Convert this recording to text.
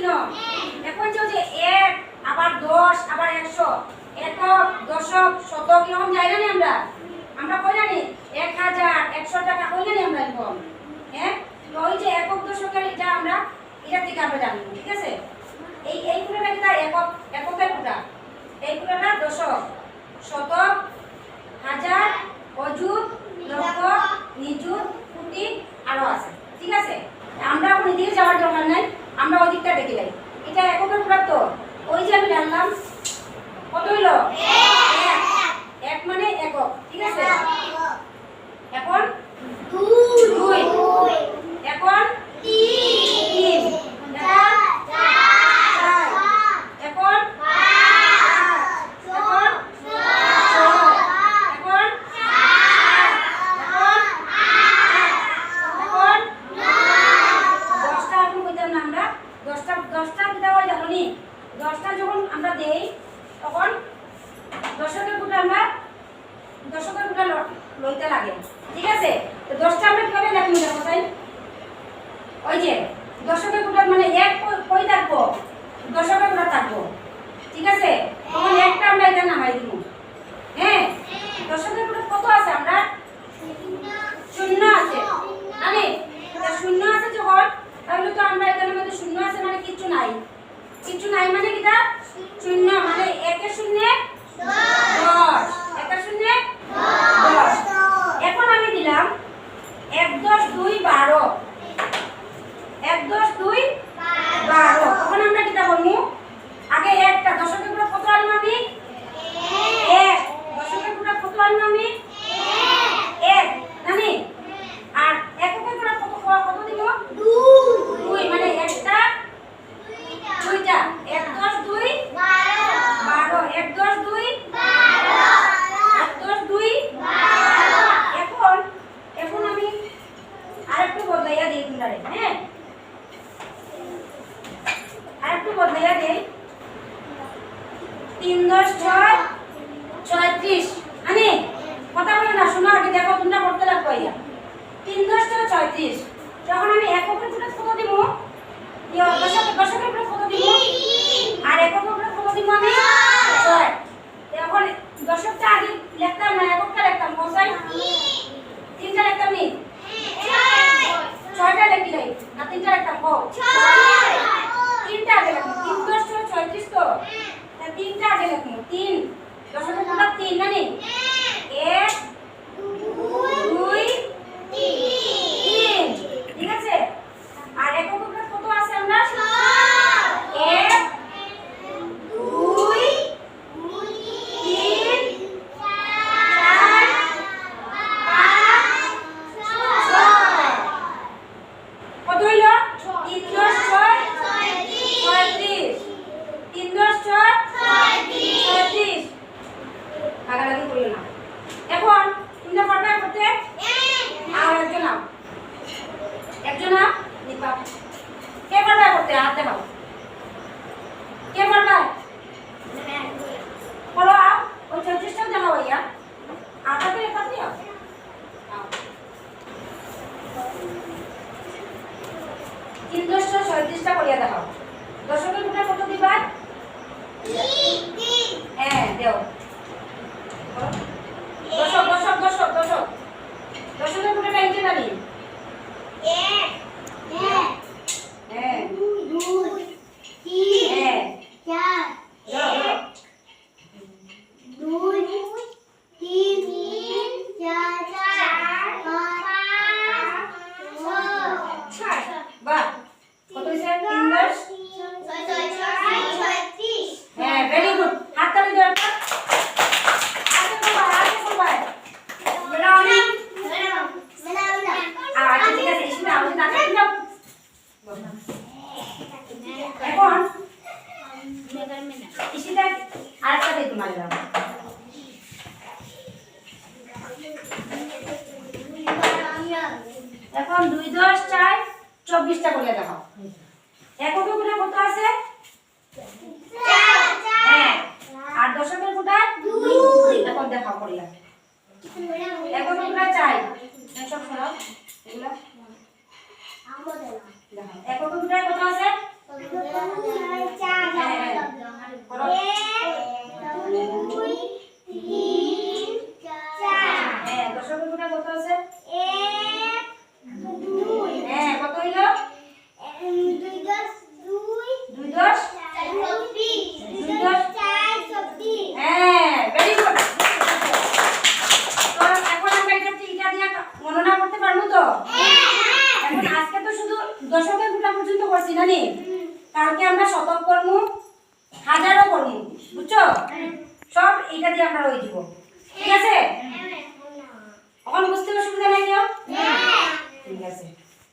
শুনো এখন যে 1 আবার 10 আবার 100 একক দশক শতক এরকম যাই না আমরা আমরা কই জানি 1000 100 টাকা কই জানি আমরা এরকম হ্যাঁ তো ওই যে একক দশকের এটা আমরা এটা থেকে আমরা জানবো ঠিক আছে এই পুরোটা কি একক এককের পুরোটা এই পুরোটা দশক শতক হাজার অযুত লক্ষ নিযুত কোটি আরো আছে ঠিক আছে আমরা এখন এদিকে যাওয়ার দরকার নাই আমরা ওই দিকটা দেখে যাই এটা এককের পুরো তো ওই যে আমি জানলাম কত হলো এক মানে একক ঠিক আছে এখন 2 এখন 3 এখন 10টা যখন আমরা দেই তখন দশকের গুণা আমরা দশকের গুণা লইতে লাগে ঠিক আছে তো 10টা আমরা কিভাবে লিখব দেখো তাই ওই যে দশকের গুণা মানে এক কই থাকবো দশকের গুণা থাকবো ঠিক আছে তখন একটা আমরা এটা নামাই দিব হ্যাঁ দশকের গুণা কত আছে আমরা শূন্য আছে মানে শূন্য আছে যখন তাহলে তো আমরা এখানের মধ্যে শূন্য আছে মানে কিছু নাই মানে কিটা শূন্য মানে 1 এর শূন্যে 10 1 এর শূন্যে 10 এখন আমি দিলাম 1 10 2 12 1 10 2 12 তখন আমরা কিটা বলমু আগে একটা দশকের পুরো কত আনবো আমি 1 দশকের পুরো কত আনবো আমি 1 জানি আর এককের পুরো কত দিব 2 মানে একটা দুইটা 1 10 2 12 1 10 2 12 1 10 2 12 এখন আমি আরেকটু বদলাইয়া দেই তোমরারে হ্যাঁ আরেকটু বদলাইয়া দেই 3 10 6 36 মানে কথা বলো না শোনো আগে দেখো তোমরা করতে লাগবে ইয়া 3 10 6 36 যখন আমি এককের পুরো কত দিব দশকের উপরে কত দিব আর এককের উপরে কত দিব আমি 6 এখন দশকটা আগে লিখতাম না এককটা লিখতাম কোথায় 3টা লিখতাম নি 6টা লিখি নাই না 3টা লিখতাম কো 3টা আগে লিখতাম 3 10 36 তো 3টা আগে লিখতাম 3 দশকের উপরে 3 না নি 1 2 3 ঠিক আছে আর এককের উপরে কত আছে আমরা 1 2 3 4 5 6 কত হইল 3 10 6 36 3 10 6 36 ভাগাভাগি করিও না এখন তোমরা পারবে করতে আর একজন নিপা কে পারবে করতে হাত দেখাও কে পারবে বলো আপ ওই 36টা দেখাও ভাইয়া আটাতে রেখা দিও 3 10 36টা করিয়া দেখাও দশকের গুণা কত দিবা 3 হ্যাঁ দেও দশকের গুণাটা ইনতে জানি 1 হ্যাঁ 2 3 হ্যাঁ 4 2 3 4 5 6 বাহ কত হইছে 3 10 36 হ্যাঁ ভেরি গুড হাত তালি দাও আগে করবা মেলামি আচ্ছা ঠিক আছে ইসমি আওয়াজ না কাটি দাও এখন ইসিটা আরেকটা দিই তোমার দাও এখন 2 10 4 24টা করিয়া দেখাও এককের গুণা কত আছে 4 হ্যাঁ আর দশকের গুণা 2 এখন দেখাও করিয়া এককের গুণা চাই সব শোনাও এগুলা আমো দেখাও এককের গুণা কত আছে এক দুই হ্যাঁ কত হইল? দুই দশ দুই 2 10 চব্বিশ দুই দশ 4 চব্বিশ হ্যাঁ ভেরি গুড। তো এখন আমরা এটা দিয়ে গণনা করতে পারবো তো? এখন আজকে তো শুধু দশকের গুণা পর্যন্ত করছি না নি, কালকে আমরা শতক করবো, হাজারও করবো, বুঝছো? সব এটা দিয়ে আমরা রয়ে দিব, ঠিক আছে? এখন বুঝতে অসুবিধা নাই কেউ? ঠিক আছে।